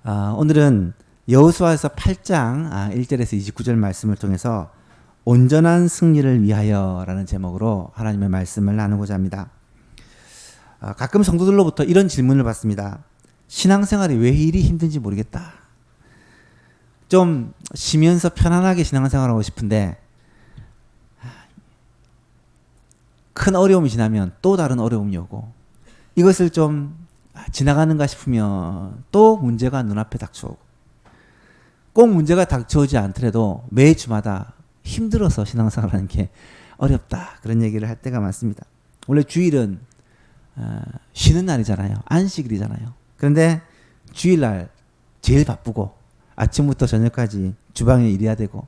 오늘은 여호수아서 8장 1절에서 29절 말씀을 통해서 온전한 승리를 위하여라는 제목으로 하나님의 말씀을 나누고자 합니다. 가끔 성도들로부터 이런 질문을 받습니다. 신앙생활이 왜 이리 힘든지 모르겠다. 좀 쉬면서 편안하게 신앙생활하고 싶은데 큰 어려움이 지나면 또 다른 어려움이 오고 이것을 좀 지나가는가 싶으면 또 문제가 눈앞에 닥쳐오고 꼭 문제가 닥쳐오지 않더라도 매 주마다 힘들어서 신앙생활하는 게 어렵다. 그런 얘기를 할 때가 많습니다. 원래 주일은 쉬는 날이잖아요. 안식일이잖아요. 그런데 주일날 제일 바쁘고 아침부터 저녁까지 주방에 일해야 되고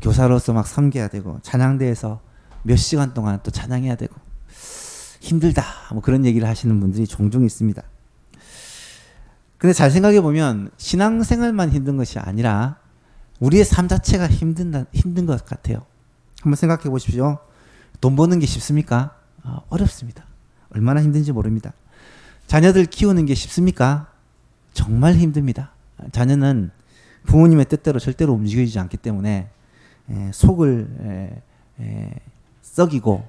교사로서 막 섬겨야 되고 찬양대에서 몇 시간 동안 또 찬양해야 되고 힘들다. 뭐 그런 얘기를 하시는 분들이 종종 있습니다. 근데 잘 생각해 보면 신앙생활만 힘든 것이 아니라 우리의 삶 자체가 힘든 것 같아요. 한번 생각해 보십시오. 돈 버는 게 쉽습니까? 어렵습니다. 얼마나 힘든지 모릅니다. 자녀들 키우는 게 쉽습니까? 정말 힘듭니다. 자녀는 부모님의 뜻대로 절대로 움직여지지 않기 때문에 속을 썩이고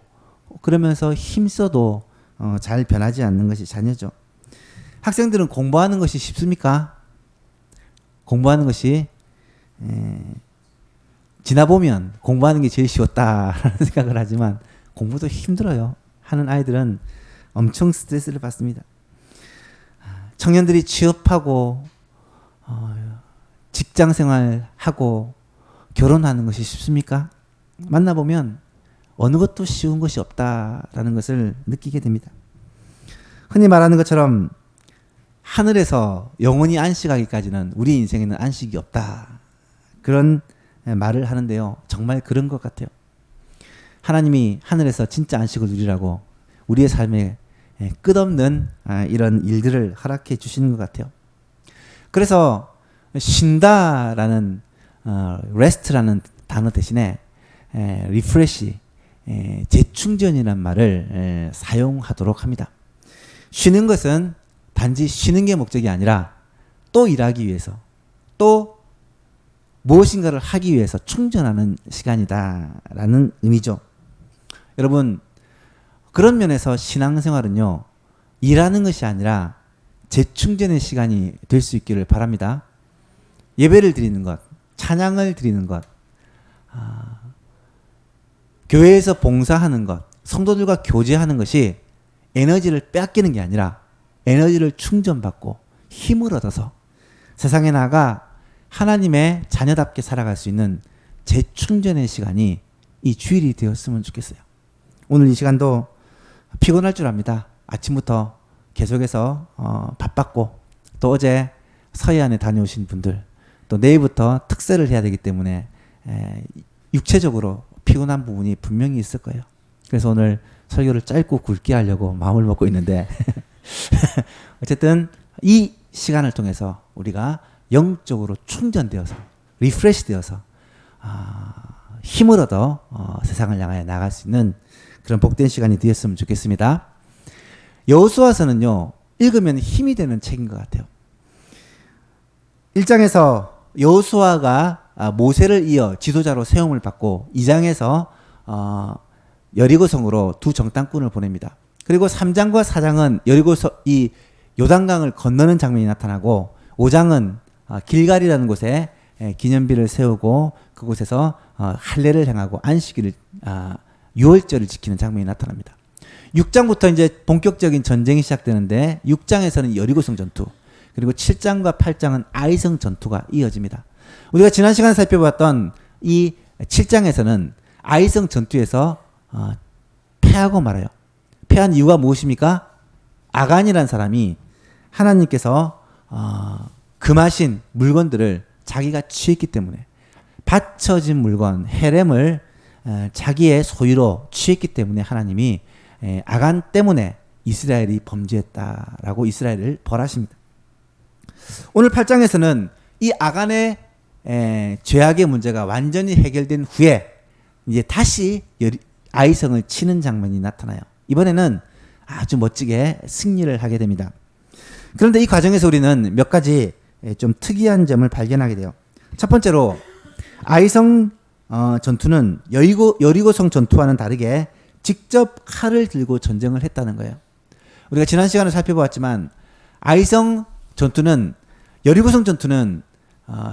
그러면서 힘써도 잘 변하지 않는 것이 자녀죠. 학생들은 공부하는 것이 쉽습니까? 공부하는 것이 지나보면 공부하는 게 제일 쉬웠다라는 생각을 하지만 공부도 힘들어요. 하는 아이들은 엄청 스트레스를 받습니다. 청년들이 취업하고 직장생활하고 결혼하는 것이 쉽습니까? 만나보면 어느 것도 쉬운 것이 없다라는 것을 느끼게 됩니다. 흔히 말하는 것처럼 하늘에서 영원히 안식하기까지는 우리 인생에는 안식이 없다. 그런 말을 하는데요. 정말 그런 것 같아요. 하나님이 하늘에서 진짜 안식을 누리라고 우리의 삶에 끝없는 이런 일들을 허락해 주시는 것 같아요. 그래서 쉰다라는 rest라는 단어 대신에 refresh, 재충전이라는 말을 사용하도록 합니다. 쉬는 것은 단지 쉬는 게 목적이 아니라 또 일하기 위해서 또 무엇인가를 하기 위해서 충전하는 시간이다라는 의미죠. 여러분, 그런 면에서 신앙생활은요, 일하는 것이 아니라 재충전의 시간이 될 수 있기를 바랍니다. 예배를 드리는 것, 찬양을 드리는 것, 교회에서 봉사하는 것, 성도들과 교제하는 것이 에너지를 빼앗기는 게 아니라 에너지를 충전받고 힘을 얻어서 세상에 나가 하나님의 자녀답게 살아갈 수 있는 재충전의 시간이 이 주일이 되었으면 좋겠어요. 오늘 이 시간도 피곤할 줄 압니다. 아침부터 계속해서 바빴고 또 어제 서해안에 다녀오신 분들 또 내일부터 특세를 해야 되기 때문에 육체적으로 피곤한 부분이 분명히 있을 거예요. 그래서 오늘 설교를 짧고 굵게 하려고 마음을 먹고 있는데 어쨌든 이 시간을 통해서 우리가 영적으로 충전되어서 리프레시 되어서 힘을 얻어 세상을 향하여 나갈 수 있는 그런 복된 시간이 되었으면 좋겠습니다. 여호수아서는요, 읽으면 힘이 되는 책인 것 같아요. 1장에서 여호수아가 모세를 이어 지도자로 세움을 받고 2장에서 여리고성으로 두 정탐꾼을 보냅니다. 그리고 3장과 4장은 이 요단강을 건너는 장면이 나타나고 5장은 길갈이라는 곳에 기념비를 세우고 그곳에서 할례를 행하고 안식일을 6월절을 지키는 장면이 나타납니다. 6장부터 이제 본격적인 전쟁이 시작되는데 6장에서는 여리고성 전투 그리고 7장과 8장은 아이성 전투가 이어집니다. 우리가 지난 시간에 살펴봤던 이 7장에서는 아이성 전투에서 패하고 말아요. 패한 이유가 무엇입니까? 아간이라는 사람이 하나님께서 금하신 물건들을 자기가 취했기 때문에 바쳐진 물건 헤렘을 자기의 소유로 취했기 때문에 하나님이 아간 때문에 이스라엘이 범죄했다라고 이스라엘을 벌하십니다. 오늘 8장에서는 이 아간의 죄악의 문제가 완전히 해결된 후에 이제 다시 아이성을 치는 장면이 나타나요. 이번에는 아주 멋지게 승리를 하게 됩니다. 그런데 이 과정에서 우리는 몇 가지 좀 특이한 점을 발견하게 돼요. 첫 번째로 아이성 전투는 여리고성 전투와는 다르게 직접 칼을 들고 전쟁을 했다는 거예요. 우리가 지난 시간에 살펴보았지만 아이성 전투는 여리고성 전투는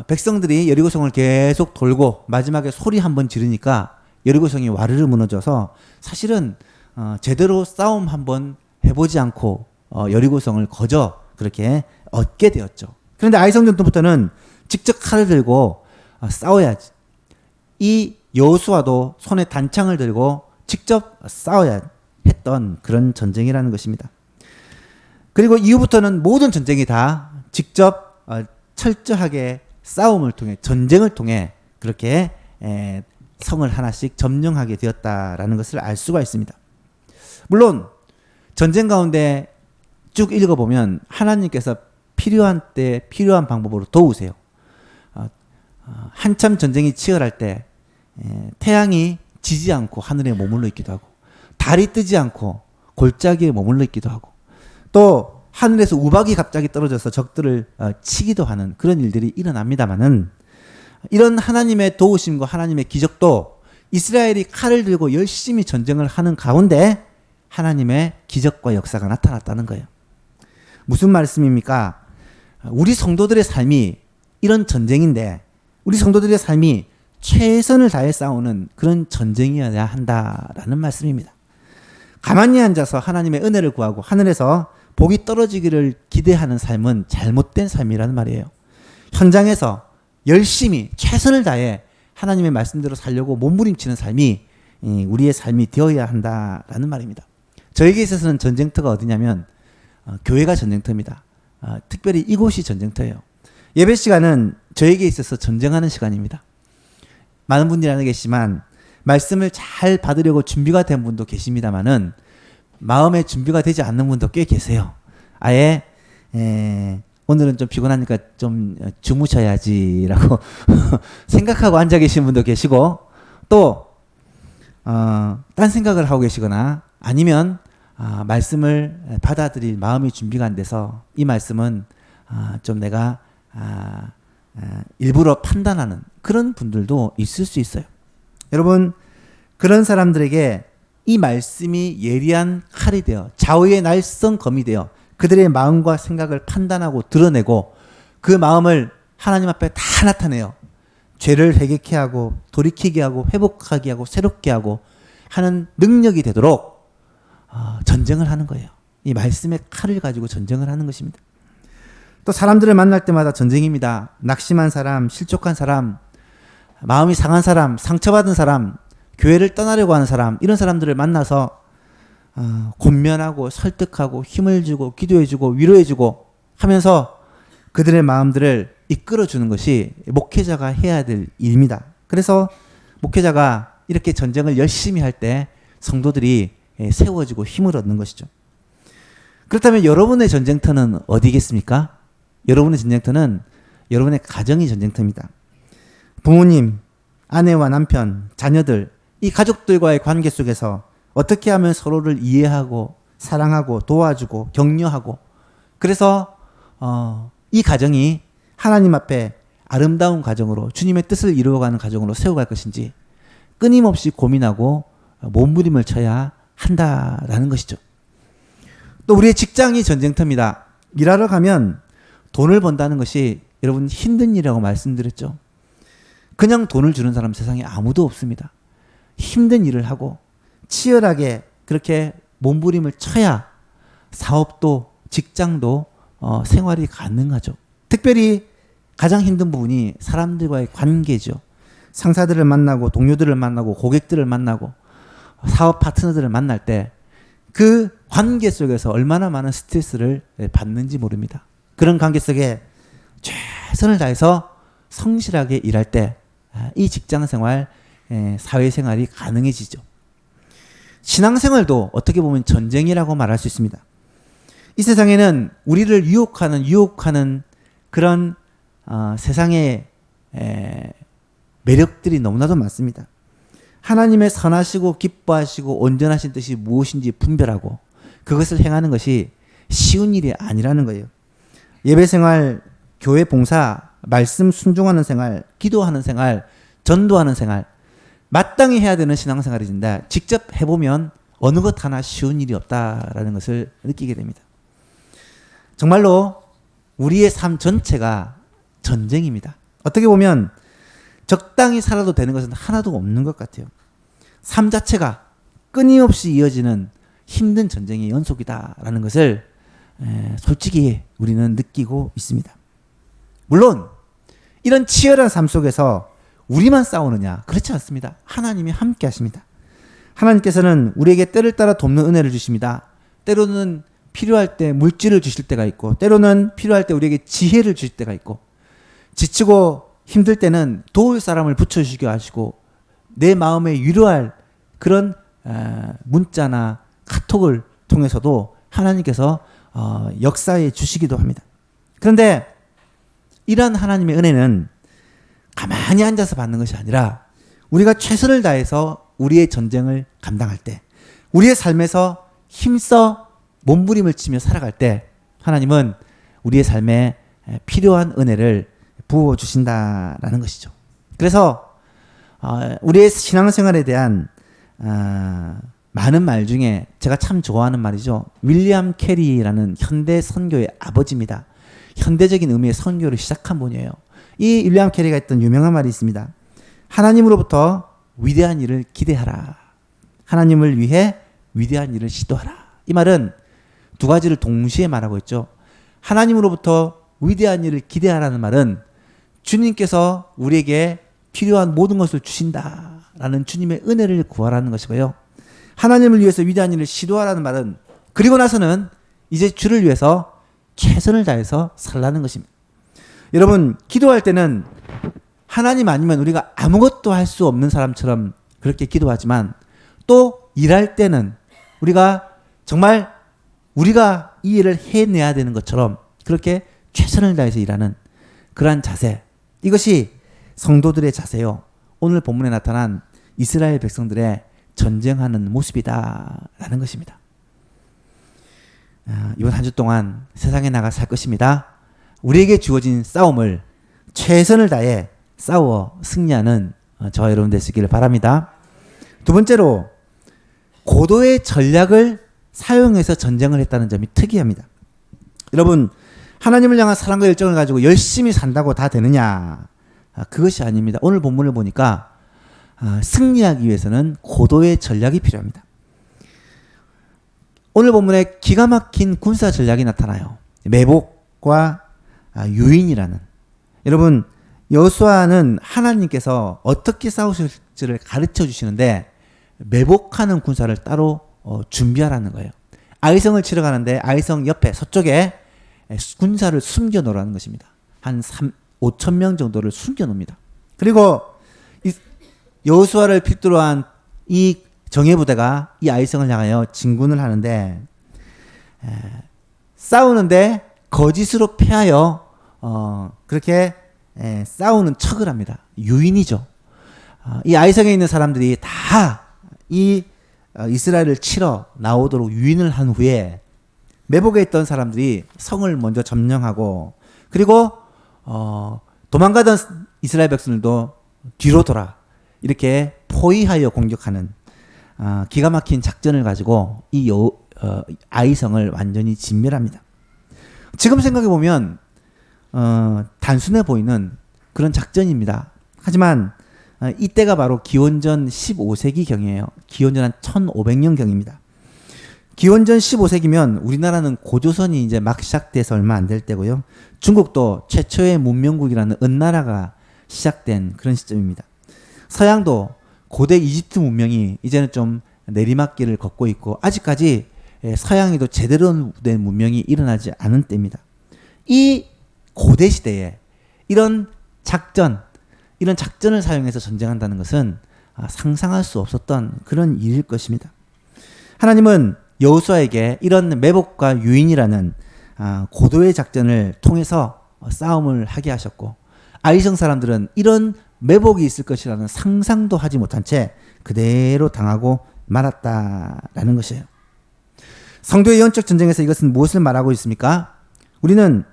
백성들이 여리고성을 계속 돌고 마지막에 소리 한번 지르니까 여리고성이 와르르 무너져서 사실은 제대로 싸움 한번 해보지 않고 여리고성을 거저 그렇게 얻게 되었죠. 그런데 아이성 전투부터는 직접 칼을 들고 싸워야지. 이 여호수아도 손에 단창을 들고 직접 싸워야 했던 그런 전쟁이라는 것입니다. 그리고 이후부터는 모든 전쟁이 다 직접 철저하게 싸움을 통해 전쟁을 통해 그렇게 성을 하나씩 점령하게 되었다라는 것을 알 수가 있습니다. 물론 전쟁 가운데 쭉 읽어보면 하나님께서 필요한 때 필요한 방법으로 도우세요. 한참 전쟁이 치열할 때 태양이 지지 않고 하늘에 머물러 있기도 하고 달이 뜨지 않고 골짜기에 머물러 있기도 하고 또 하늘에서 우박이 갑자기 떨어져서 적들을 치기도 하는 그런 일들이 일어납니다만은 이런 하나님의 도우심과 하나님의 기적도 이스라엘이 칼을 들고 열심히 전쟁을 하는 가운데 하나님의 기적과 역사가 나타났다는 거예요. 무슨 말씀입니까? 우리 성도들의 삶이 이런 전쟁인데 우리 성도들의 삶이 최선을 다해 싸우는 그런 전쟁이어야 한다라는 말씀입니다. 가만히 앉아서 하나님의 은혜를 구하고 하늘에서 복이 떨어지기를 기대하는 삶은 잘못된 삶이라는 말이에요. 현장에서 열심히 최선을 다해 하나님의 말씀대로 살려고 몸부림치는 삶이 우리의 삶이 되어야 한다라는 말입니다. 저에게 있어서는 전쟁터가 어디냐면 교회가 전쟁터입니다. 특별히 이곳이 전쟁터예요. 예배 시간은 저에게 있어서 전쟁하는 시간입니다. 많은 분들이 안 계시지만 말씀을 잘 받으려고 준비가 된 분도 계십니다만은 마음의 준비가 되지 않는 분도 꽤 계세요. 아예 오늘은 좀 피곤하니까 좀 주무셔야지라고 생각하고 앉아 계신 분도 계시고 또 딴 생각을 하고 계시거나 아니면 말씀을 받아들일 마음의 준비가 안 돼서 이 말씀은 좀 내가 일부러 판단하는 그런 분들도 있을 수 있어요. 여러분 그런 사람들에게 이 말씀이 예리한 칼이 되어 좌우의 날선 검이 되어 그들의 마음과 생각을 판단하고 드러내고 그 마음을 하나님 앞에 다 나타내요. 죄를 회개케 하고 돌이키게 하고 회복하게 하고 새롭게 하고 하는 능력이 되도록 전쟁을 하는 거예요. 이 말씀의 칼을 가지고 전쟁을 하는 것입니다. 또 사람들을 만날 때마다 전쟁입니다. 낙심한 사람, 실족한 사람, 마음이 상한 사람, 상처받은 사람, 교회를 떠나려고 하는 사람, 이런 사람들을 만나서 권면하고 설득하고 힘을 주고 기도해주고 위로해주고 하면서 그들의 마음들을 이끌어주는 것이 목회자가 해야 될 일입니다. 그래서 목회자가 이렇게 전쟁을 열심히 할 때 성도들이 세워지고 힘을 얻는 것이죠. 그렇다면 여러분의 전쟁터는 어디겠습니까? 여러분의 전쟁터는 여러분의 가정이 전쟁터입니다. 부모님, 아내와 남편, 자녀들, 이 가족들과의 관계 속에서 어떻게 하면 서로를 이해하고 사랑하고 도와주고 격려하고 그래서 이 가정이 하나님 앞에 아름다운 가정으로 주님의 뜻을 이루어가는 가정으로 세워갈 것인지 끊임없이 고민하고 몸부림을 쳐야 한다라는 것이죠. 또 우리의 직장이 전쟁터입니다. 일하러 가면 돈을 번다는 것이 여러분 힘든 일이라고 말씀드렸죠. 그냥 돈을 주는 사람 세상에 아무도 없습니다. 힘든 일을 하고 치열하게 그렇게 몸부림을 쳐야 사업도 직장도 생활이 가능하죠. 특별히 가장 힘든 부분이 사람들과의 관계죠. 상사들을 만나고 동료들을 만나고 고객들을 만나고 사업 파트너들을 만날 때 그 관계 속에서 얼마나 많은 스트레스를 받는지 모릅니다. 그런 관계 속에 최선을 다해서 성실하게 일할 때 이 직장생활, 사회생활이 가능해지죠. 신앙생활도 어떻게 보면 전쟁이라고 말할 수 있습니다. 이 세상에는 우리를 유혹하는 그런 세상의 매력들이 너무나도 많습니다. 하나님의 선하시고 기뻐하시고 온전하신 뜻이 무엇인지 분별하고 그것을 행하는 것이 쉬운 일이 아니라는 거예요. 예배생활, 교회 봉사, 말씀 순종하는 생활, 기도하는 생활, 전도하는 생활, 마땅히 해야 되는 신앙생활인데 직접 해보면 어느 것 하나 쉬운 일이 없다라는 것을 느끼게 됩니다. 정말로 우리의 삶 전체가 전쟁입니다. 어떻게 보면 적당히 살아도 되는 것은 하나도 없는 것 같아요. 삶 자체가 끊임없이 이어지는 힘든 전쟁의 연속이다라는 것을 솔직히 우리는 느끼고 있습니다. 물론 이런 치열한 삶 속에서 우리만 싸우느냐? 그렇지 않습니다. 하나님이 함께 하십니다. 하나님께서는 우리에게 때를 따라 돕는 은혜를 주십니다. 때로는 필요할 때 물질을 주실 때가 있고, 때로는 필요할 때 우리에게 지혜를 주실 때가 있고, 지치고 힘들 때는 도울 사람을 붙여주시게 하시고, 내 마음에 위로할 그런 문자나 카톡을 통해서도 하나님께서 역사해 주시기도 합니다. 그런데 이러한 하나님의 은혜는 가만히 앉아서 받는 것이 아니라 우리가 최선을 다해서 우리의 전쟁을 감당할 때, 우리의 삶에서 힘써 몸부림을 치며 살아갈 때 하나님은 우리의 삶에 필요한 은혜를 부어주신다라는 것이죠. 그래서 우리의 신앙생활에 대한 많은 말 중에 제가 참 좋아하는 말이죠. 윌리엄 캐리라는 현대 선교의 아버지입니다. 현대적인 의미의 선교를 시작한 분이에요. 이 윌리엄 캐리가 했던 유명한 말이 있습니다. 하나님으로부터 위대한 일을 기대하라. 하나님을 위해 위대한 일을 시도하라. 이 말은 두 가지를 동시에 말하고 있죠. 하나님으로부터 위대한 일을 기대하라는 말은 주님께서 우리에게 필요한 모든 것을 주신다라는 주님의 은혜를 구하라는 것이고요. 하나님을 위해서 위대한 일을 시도하라는 말은 그리고 나서는 이제 주를 위해서 최선을 다해서 살라는 것입니다. 여러분, 기도할 때는 하나님 아니면 우리가 아무것도 할 수 없는 사람처럼 그렇게 기도하지만, 또 일할 때는 우리가 정말 우리가 이 일을 해내야 되는 것처럼 그렇게 최선을 다해서 일하는 그러한 자세, 이것이 성도들의 자세요. 오늘 본문에 나타난 이스라엘 백성들의 전쟁하는 모습이다라는 것입니다. 이번 한 주 동안 세상에 나가 살 것입니다. 우리에게 주어진 싸움을 최선을 다해 싸워 승리하는 저와 여러분 되시기를 바랍니다. 두 번째로, 고도의 전략을 사용해서 전쟁을 했다는 점이 특이합니다. 여러분, 하나님을 향한 사랑과 열정을 가지고 열심히 산다고 다 되느냐? 그것이 아닙니다. 오늘 본문을 보니까 승리하기 위해서는 고도의 전략이 필요합니다. 오늘 본문에 기가 막힌 군사 전략이 나타나요. 매복과 유인이라는. 여러분, 여호수아는 하나님께서 어떻게 싸우실지를 가르쳐 주시는데 매복하는 군사를 따로 준비하라는 거예요. 아이성을 치러 가는데 아이성 옆에 서쪽에 군사를 숨겨 놓으라는 것입니다. 한 5천 명 정도를 숨겨 놓습니다. 그리고 여호수아를 필두로 한 이 정예부대가 이 아이성을 향하여 진군을 하는데, 싸우는데 거짓으로 패하여 그렇게 싸우는 척을 합니다. 유인이죠. 이 아이성에 있는 사람들이 다 이 이스라엘을 치러 나오도록 유인을 한 후에 매복에 있던 사람들이 성을 먼저 점령하고, 그리고 도망가던 이스라엘 백성들도 뒤로 돌아 이렇게 포위하여 공격하는 기가 막힌 작전을 가지고 이 아이성을 완전히 진멸합니다. 지금 생각해 보면 단순해 보이는 그런 작전입니다. 하지만 이때가 바로 기원전 15세기경이에요. 기원전 한 1500년경입니다. 기원전 15세기면 우리나라는 고조선이 이제 막 시작돼서 얼마 안 될 때고요. 중국도 최초의 문명국이라는 은나라가 시작된 그런 시점입니다. 서양도 고대 이집트 문명이 이제는 좀 내리막길을 걷고 있고, 아직까지 서양에도 제대로 된 문명이 일어나지 않은 때입니다. 이 고대 시대에 이런 작전을 사용해서 전쟁한다는 것은 상상할 수 없었던 그런 일일 것입니다. 하나님은 여호수아에게 이런 매복과 유인이라는 고도의 작전을 통해서 싸움을 하게 하셨고, 아이성 사람들은 이런 매복이 있을 것이라는 상상도 하지 못한 채 그대로 당하고 말았다라는 것이에요. 성도의 영적 전쟁에서 이것은 무엇을 말하고 있습니까? 우리는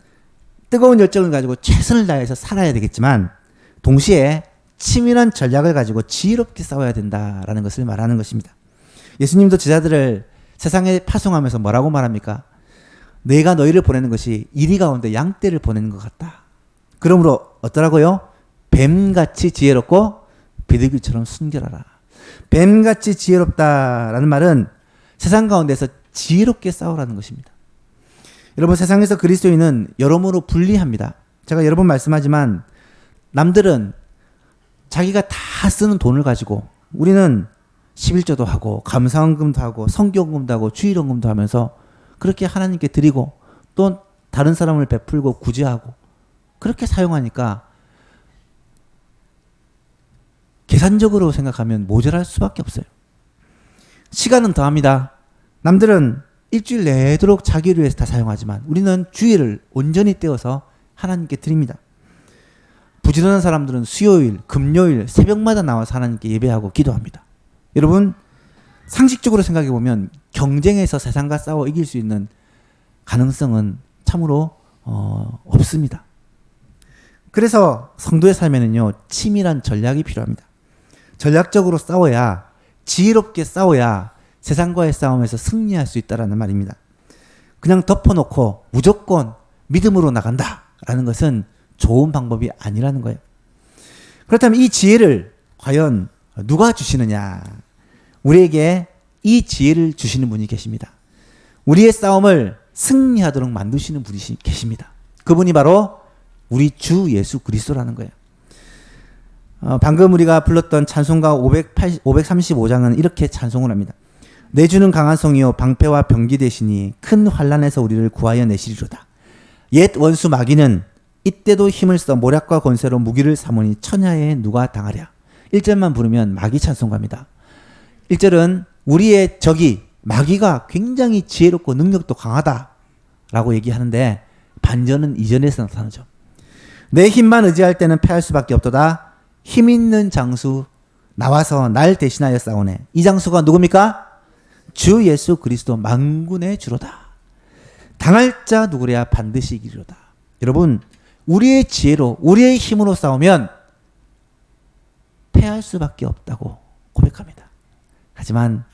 뜨거운 열정을 가지고 최선을 다해서 살아야 되겠지만 동시에 치밀한 전략을 가지고 지혜롭게 싸워야 된다라는 것을 말하는 것입니다. 예수님도 제자들을 세상에 파송하면서 뭐라고 말합니까? 내가 너희를 보내는 것이 이리 가운데 양떼를 보내는 것 같다. 그러므로 어떠라고요? 뱀같이 지혜롭고 비둘기처럼 순결하라. 뱀같이 지혜롭다라는 말은 세상 가운데서 지혜롭게 싸우라는 것입니다. 여러분, 세상에서 그리스도인은 여러모로 불리합니다. 제가 여러 번 말씀하지만 남들은 자기가 다 쓰는 돈을 가지고 우리는 11조도 하고 감사헌금도 하고 성교헌금도 하고 주일헌금도 하면서 그렇게 하나님께 드리고 또 다른 사람을 베풀고 구제하고 그렇게 사용하니까 계산적으로 생각하면 모자랄 수밖에 없어요. 시간은 더합니다. 남들은 일주일 내도록 자기를 위해서 다 사용하지만 우리는 주일을 온전히 떼어서 하나님께 드립니다. 부지런한 사람들은 수요일, 금요일, 새벽마다 나와서 하나님께 예배하고 기도합니다. 여러분, 상식적으로 생각해 보면 경쟁에서 세상과 싸워 이길 수 있는 가능성은 참으로 없습니다. 그래서 성도의 삶에는요, 치밀한 전략이 필요합니다. 전략적으로 싸워야, 지혜롭게 싸워야 세상과의 싸움에서 승리할 수 있다는 말입니다. 그냥 덮어놓고 무조건 믿음으로 나간다라는 것은 좋은 방법이 아니라는 거예요. 그렇다면 이 지혜를 과연 누가 주시느냐? 우리에게 이 지혜를 주시는 분이 계십니다. 우리의 싸움을 승리하도록 만드시는 분이 계십니다. 그분이 바로 우리 주 예수 그리스도라는 거예요. 방금 우리가 불렀던 찬송가 535장은 이렇게 찬송을 합니다. 내 주는 강한 성이요 방패와 병기 되시니 큰 환난에서 우리를 구하여 내시리로다. 옛 원수 마귀는 이때도 힘을 써 모략과 권세로 무기를 삼으니 천하에 누가 당하랴. 1절만 부르면 마귀 찬송가입니다. 1절은 우리의 적이 마귀가 굉장히 지혜롭고 능력도 강하다라고 얘기하는데 반전은 2절에서 나타나죠. 내 힘만 의지할 때는 패할 수밖에 없도다. 힘 있는 장수 나와서 날 대신하여 싸우네. 이 장수가 누굽니까? 주 예수 그리스도 만군의 주로다. 당할 자 누구랴 반드시 이기리로다. 여러분, 우리의 지혜로 우리의 힘으로 싸우면 패할 수밖에 없다고 고백합니다. 하지만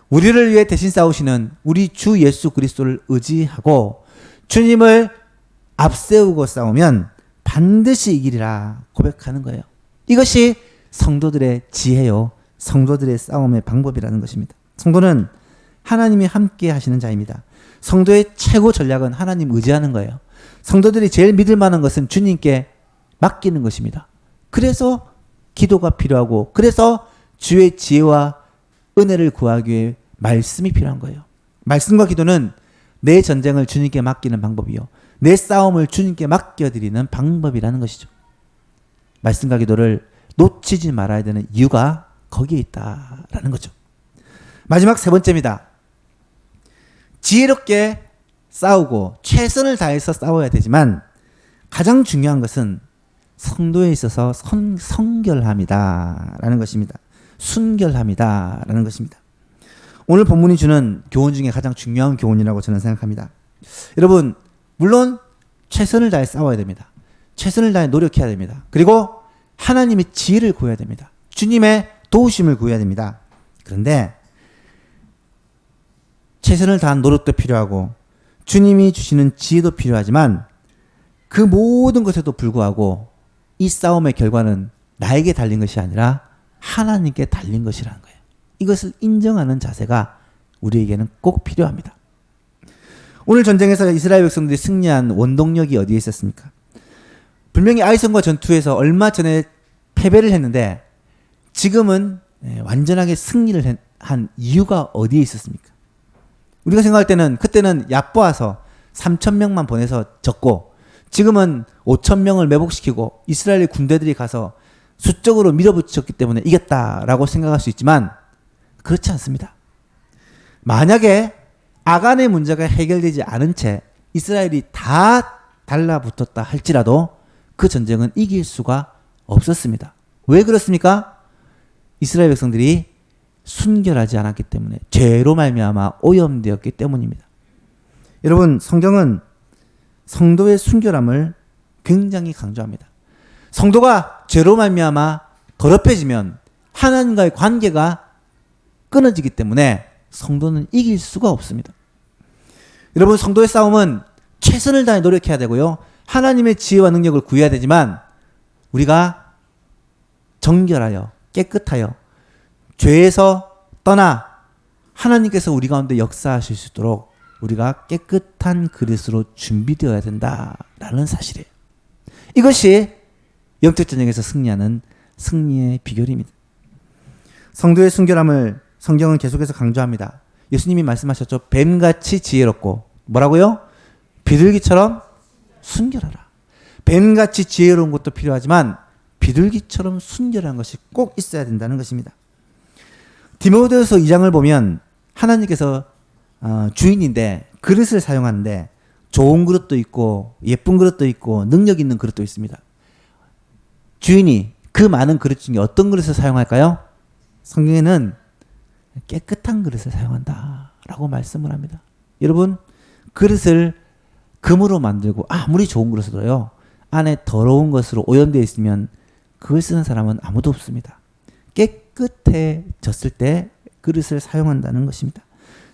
우리를 위해 대신 싸우시는 우리 주 예수 그리스도를 의지하고 주님을 앞세우고 싸우면 반드시 이기리라 고백하는 거예요. 이것이 성도들의 지혜요, 성도들의 싸움의 방법이라는 것입니다. 성도는 하나님이 함께 하시는 자입니다. 성도의 최고 전략은 하나님 의지하는 거예요. 성도들이 제일 믿을 만한 것은 주님께 맡기는 것입니다. 그래서 기도가 필요하고, 그래서 주의 지혜와 은혜를 구하기 위해 말씀이 필요한 거예요. 말씀과 기도는 내 전쟁을 주님께 맡기는 방법이요, 내 싸움을 주님께 맡겨드리는 방법이라는 것이죠. 말씀과 기도를 놓치지 말아야 되는 이유가 거기에 있다라는 거죠. 마지막 세 번째입니다. 지혜롭게 싸우고 최선을 다해서 싸워야 되지만 가장 중요한 것은 성도에 있어서 성결함이다라는 것입니다. 순결함이다라는 것입니다. 오늘 본문이 주는 교훈 중에 가장 중요한 교훈이라고 저는 생각합니다. 여러분, 물론 최선을 다해 싸워야 됩니다. 최선을 다해 노력해야 됩니다. 그리고 하나님의 지혜를 구해야 됩니다. 주님의 도우심을 구해야 됩니다. 그런데 최선을 다한 노력도 필요하고 주님이 주시는 지혜도 필요하지만 그 모든 것에도 불구하고 이 싸움의 결과는 나에게 달린 것이 아니라 하나님께 달린 것이라는 거예요. 이것을 인정하는 자세가 우리에게는 꼭 필요합니다. 오늘 전쟁에서 이스라엘 백성들이 승리한 원동력이 어디에 있었습니까? 분명히 아이성과 전투에서 얼마 전에 패배를 했는데 지금은 완전하게 승리를 한 이유가 어디에 있었습니까? 우리가 생각할 때는 그때는 얕보아서 3,000명만 보내서 졌고 지금은 5,000명을 매복시키고 이스라엘 군대들이 가서 수적으로 밀어붙였기 때문에 이겼다라고 생각할 수 있지만 그렇지 않습니다. 만약에 아간의 문제가 해결되지 않은 채 이스라엘이 다 달라붙었다 할지라도 그 전쟁은 이길 수가 없었습니다. 왜 그렇습니까? 이스라엘 백성들이 순결하지 않았기 때문에, 죄로 말미암아 오염되었기 때문입니다. 여러분, 성경은 성도의 순결함을 굉장히 강조합니다. 성도가 죄로 말미암아 더럽혀지면 하나님과의 관계가 끊어지기 때문에 성도는 이길 수가 없습니다. 여러분, 성도의 싸움은 최선을 다해 노력해야 되고요. 하나님의 지혜와 능력을 구해야 되지만 우리가 정결하여 깨끗하여 죄에서 떠나 하나님께서 우리 가운데 역사하실 수 있도록 우리가 깨끗한 그릇으로 준비되어야 된다라는 사실이에요. 이것이 영적 전쟁에서 승리하는 승리의 비결입니다. 성도의 순결함을 성경은 계속해서 강조합니다. 예수님이 말씀하셨죠. 뱀같이 지혜롭고 뭐라고요? 비둘기처럼 순결하라. 뱀같이 지혜로운 것도 필요하지만 비둘기처럼 순결한 것이 꼭 있어야 된다는 것입니다. 디모데후서 2장을 보면 하나님께서 주인인데 그릇을 사용하는데 좋은 그릇도 있고 예쁜 그릇도 있고 능력 있는 그릇도 있습니다. 주인이 그 많은 그릇 중에 어떤 그릇을 사용할까요? 성경에는 깨끗한 그릇을 사용한다라고 말씀을 합니다. 여러분, 그릇을 금으로 만들고 아무리 좋은 그릇을 둬요. 안에 더러운 것으로 오염되어 있으면 그걸 쓰는 사람은 아무도 없습니다. 깨끗해졌을 때 그릇을 사용한다는 것입니다.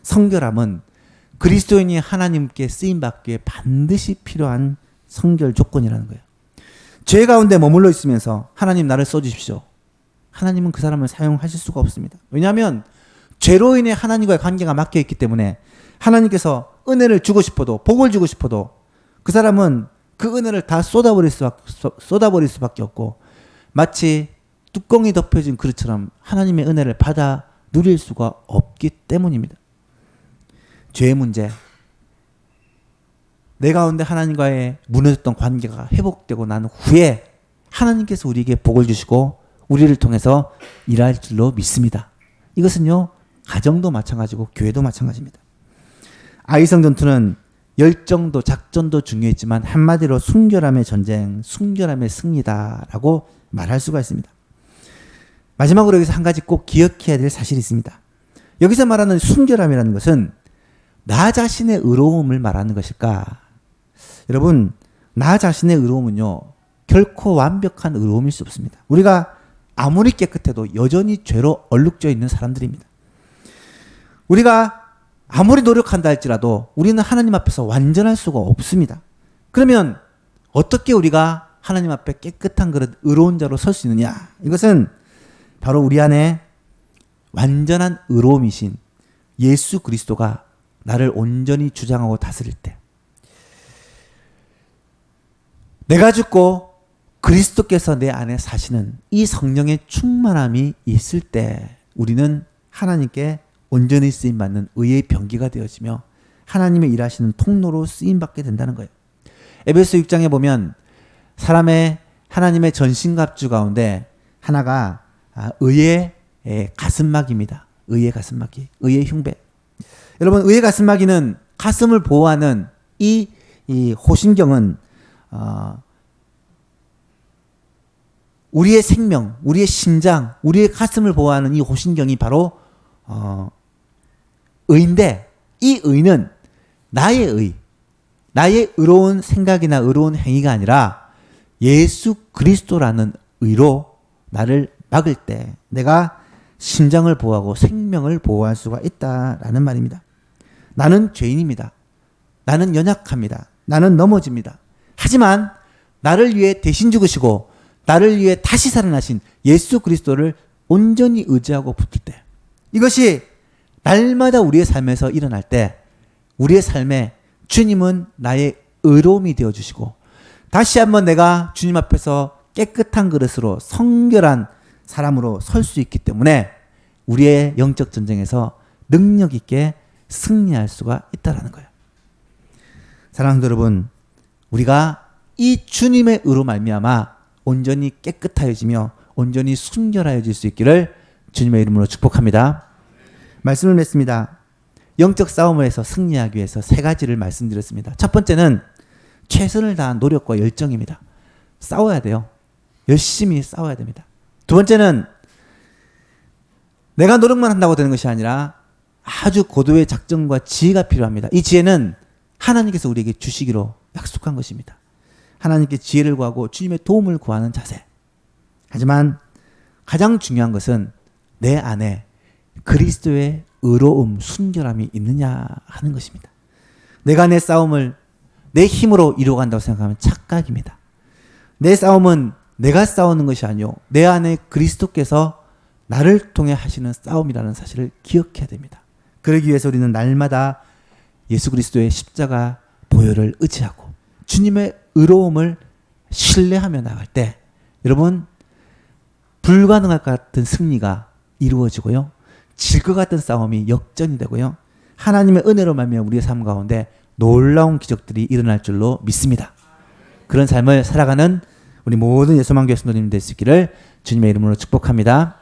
성결함은 그리스도인이 하나님께 쓰임받기에 반드시 필요한 성결 조건이라는 거예요. 죄 가운데 머물러 있으면서 하나님 나를 써주십시오. 하나님은 그 사람을 사용하실 수가 없습니다. 왜냐하면 죄로 인해 하나님과의 관계가 막혀 있기 때문에 하나님께서 은혜를 주고 싶어도 복을 주고 싶어도 그 사람은 그 은혜를 다 쏟아버릴 수밖에 없고 마치 뚜껑이 덮여진 그릇처럼 하나님의 은혜를 받아 누릴 수가 없기 때문입니다. 죄의 문제, 내 가운데 하나님과의 무너졌던 관계가 회복되고 난 후에 하나님께서 우리에게 복을 주시고 우리를 통해서 일할 줄로 믿습니다. 이것은요, 가정도 마찬가지고 교회도 마찬가지입니다. 아이성 전투는 열정도 작전도 중요했지만 한마디로 순결함의 전쟁, 순결함의 승리다라고 말할 수가 있습니다. 마지막으로 여기서 한 가지 꼭 기억해야 될 사실이 있습니다. 여기서 말하는 순결함이라는 것은 나 자신의 의로움을 말하는 것일까? 여러분, 나 자신의 의로움은요, 결코 완벽한 의로움일 수 없습니다. 우리가 아무리 깨끗해도 여전히 죄로 얼룩져 있는 사람들입니다. 우리가 아무리 노력한다 할지라도 우리는 하나님 앞에서 완전할 수가 없습니다. 그러면 어떻게 우리가 하나님 앞에 깨끗한 그릇 의로운 자로 설 수 있느냐? 이것은 바로 우리 안에 완전한 의로움이신 예수 그리스도가 나를 온전히 주장하고 다스릴 때, 내가 죽고 그리스도께서 내 안에 사시는 이 성령의 충만함이 있을 때 우리는 하나님께 온전히 쓰임받는 의의 병기가 되어지며 하나님의 일하시는 통로로 쓰임받게 된다는 거예요. 에베소 6장에 보면 사람의 하나님의 전신갑주 가운데 하나가 의의 가슴막입니다. 의의 가슴막이, 의의 흉배. 여러분, 의의 가슴막이는 가슴을 보호하는 이 호신경은 우리의 생명, 우리의 심장, 우리의 가슴을 보호하는 이 호신경이 바로 의인데, 이 의는 나의 의, 나의 의로운 생각이나 의로운 행위가 아니라 예수 그리스도라는 의로 나를 막을 때 내가 심장을 보호하고 생명을 보호할 수가 있다라는 말입니다. 나는 죄인입니다. 나는 연약합니다. 나는 넘어집니다. 하지만 나를 위해 대신 죽으시고 나를 위해 다시 살아나신 예수 그리스도를 온전히 의지하고 붙을 때, 이것이 날마다 우리의 삶에서 일어날 때 우리의 삶에 주님은 나의 의로움이 되어주시고 다시 한번 내가 주님 앞에서 깨끗한 그릇으로 성결한 사람으로 설 수 있기 때문에 우리의 영적 전쟁에서 능력 있게 승리할 수가 있다는 거예요. 사랑하는 여러분, 우리가 이 주님의 의로 말미암아 온전히 깨끗하여지며 온전히 순결하여질 수 있기를 주님의 이름으로 축복합니다. 말씀을 맺습니다. 영적 싸움을 해서 승리하기 위해서 세 가지를 말씀드렸습니다. 첫 번째는 최선을 다한 노력과 열정입니다. 싸워야 돼요. 열심히 싸워야 됩니다. 두 번째는 내가 노력만 한다고 되는 것이 아니라 아주 고도의 작정과 지혜가 필요합니다. 이 지혜는 하나님께서 우리에게 주시기로 약속한 것입니다. 하나님께 지혜를 구하고 주님의 도움을 구하는 자세. 하지만 가장 중요한 것은 내 안에 그리스도의 의로움, 순결함이 있느냐 하는 것입니다. 내가 내 싸움을 내 힘으로 이루어간다고 생각하면 착각입니다. 내 싸움은 내가 싸우는 것이 아니요 내 안에 그리스도께서 나를 통해 하시는 싸움이라는 사실을 기억해야 됩니다. 그러기 위해서 우리는 날마다 예수 그리스도의 십자가 보혈을 의지하고 주님의 의로움을 신뢰하며 나갈 때 여러분 불가능할 것 같은 승리가 이루어지고요. 질 것 같은 싸움이 역전이 되고요. 하나님의 은혜로 말미암아 우리의 삶 가운데 놀라운 기적들이 일어날 줄로 믿습니다. 그런 삶을 살아가는 우리 모든 예수만 교회 성도님 될 수 있기를 주님의 이름으로 축복합니다.